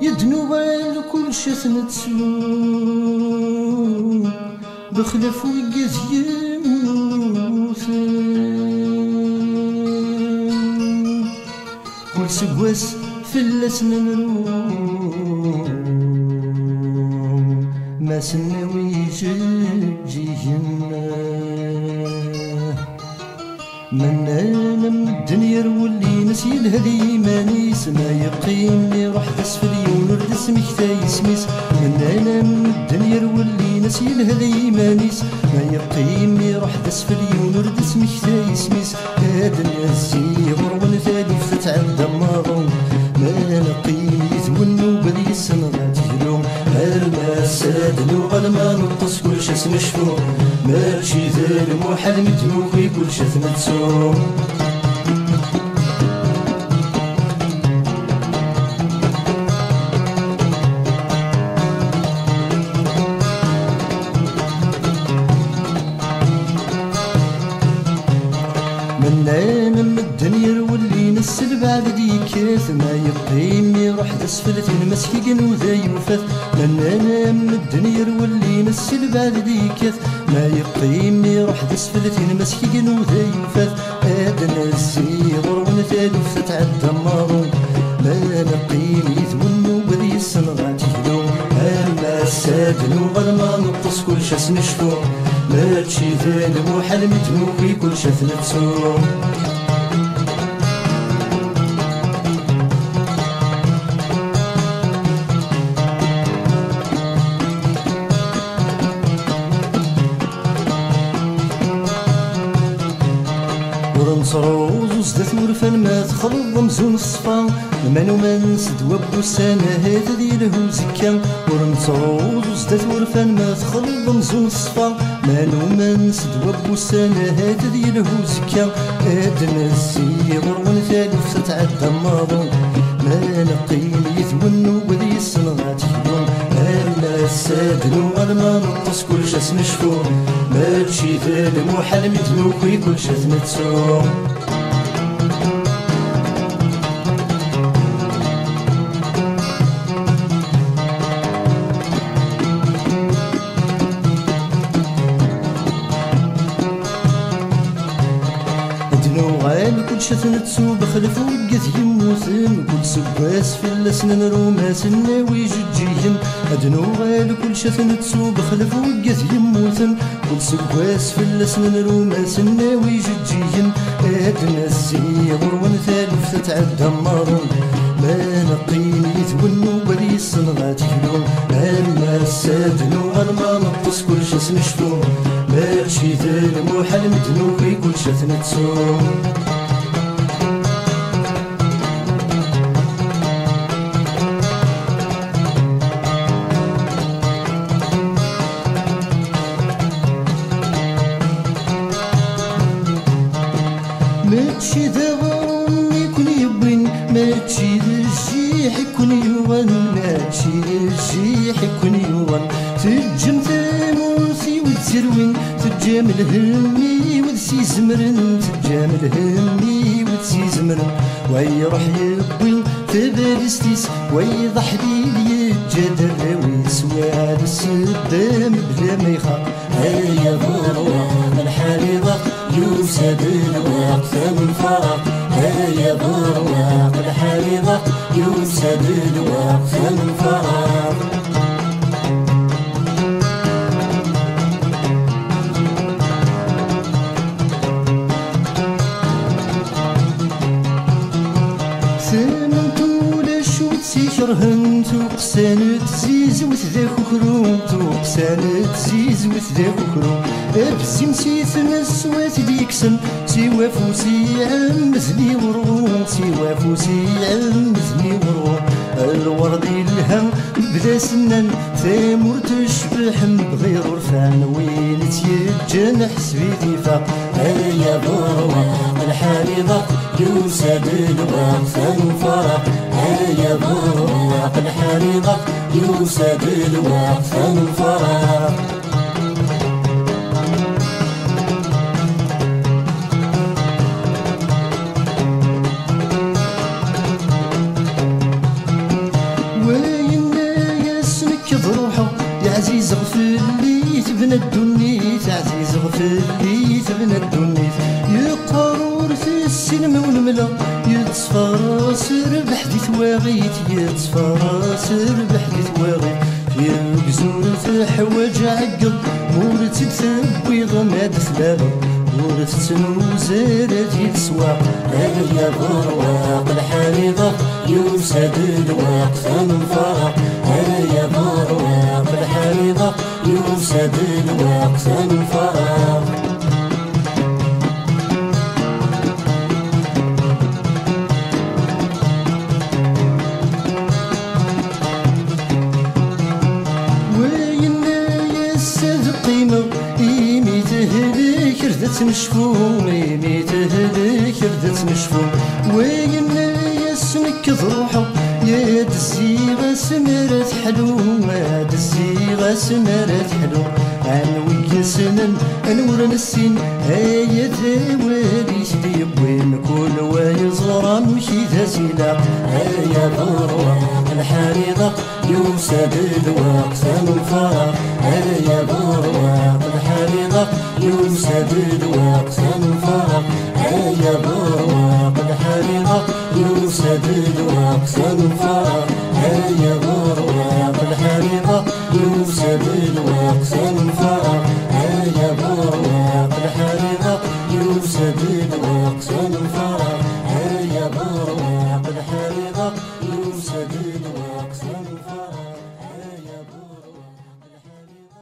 يدنوال كل شثنة سوء بخلف ويقاز يموثن كل سقواس في اللسن نروم ما سنوي جيجينا من انا من الدنيا رولي نسي الهدي ماني سما يقين لي روح اسفل يونر اسمك تايسميس من انا من الدنيا رولي نسي الهدي مانيس ما يقين لي روح اسفل يونر اسمك تايسميس هذا الناس يغرون ثالث تتعدى مارون ما نقيم يتونو بدي السنغات يهلو الماس سادلو غلما نطس كل شاس نشفو ماشي ذا المحال متنوكي كل شاس نتسو من انا من الدنيا رولي نسل بعد ديكاث ما يقيمني روح اسفلت المسكين وذا يوفث من انا من الدنيا رولي نسل بعد ديكاث ما يقيمني روح اسفلت المسكين وذا يوفث ادنا السيغر ونثالث تتعدى مارون ما نقيم يثونو بذي السنغات يهلو اما السادن وغلما نطس كل شاس نشفو ماشي ذا المحال متنوكي كل شاس نتسو ورنصروز وزدت ورفان ما تخلط مزون الصفا منو من سدواب السنة هذا ديله زكا ورنصروز وزدت ورفان ما تخلط مزون الصفا منو من سدواب السنة هذا ديله زكا ادنا السيغر ونثالث تتعدى ماضون ما نقيم يثونو بذي السنغات يهلون انا السادن وغلما نطس كل شاس نشفو ماشي ذا المحال متنوكي كل شاس نتسو كل شاث نتسو بخلف وقت يموثن كل سباس في اللسن نروما سناوي ججيهن ادنو غال كل شاث نتسو بخلف وقت يموثن كل سباس في اللسن نروما سناوي ججيهن ادنا السيغر ونثالث تتعدى مارون ما نقيم يثونو بذي السنغات يهلون اما السادن وغلما نطس كل شاس نشفو ماشي ذا المحال متنوكي كل شاث نتسو ماشي دغن يكون يبين ماشي الجيح يكون يوغن ماشي الجيح يكون يوغن تجم ثاموسي وتسروين تجام الهمي وتسي زمرن تجام الهمي وتسي زمرن ويروح يبين تبالستيس ويضح لي الجدر ويسوى السدام بلا ما يخاف هيا ضروة من حريضة يوسد الوقت من فراغ هيا ضروة من حريضة يوسد الوقت من فراغ كرهن توقسان تزيز وتذاك كروم توقسان تزيز وتذاك كروم ابزي مسيث نسوات ديكسن سوا فوسي عم مزني ورغوم سوا فوسي عم مزني ورغوم الورد الهم بلا سنان ثامور تشبح بغير رفان وين تيجن حسبي دفاق هيا ضروة الحريضة يوسد الوقت الفرح هيا ضروة الحريضة يوسد الوقت الفرح الدنيت عزيز غفلي تبنى الدنيت يقرر في السينما والملا يتصفى راس ربح دي تواغيت يتصفى راس ربح دي تواغيت في القزورة حواج عقب مورتك ثبي غماد ثلاثة ورث وزارت يتسواق هل يا برواق الحريضة يوسد الواق ثمن فرق هل يا برواق الحريضة يوسد الواق ثمن فرق ردت مشفوم ميت هذيك ردت مشفوم وين يسمك ضروحه يا دزيغة سمرت حلو ما دزيغة سمرت حلو عن ويا سنن انور السين هيا ذوالي سدي وين كل واي صغرى مشي ذا سلاق هيا برواق الحريضة يوسد الواق ثمن فرق هيا برواق الحريضة يوسد الواق ثمن فرق هيا برواق الحريضة يوسد الواق ثمن فرق هيا برواق الحريضة يوسد الواق ثمن فرق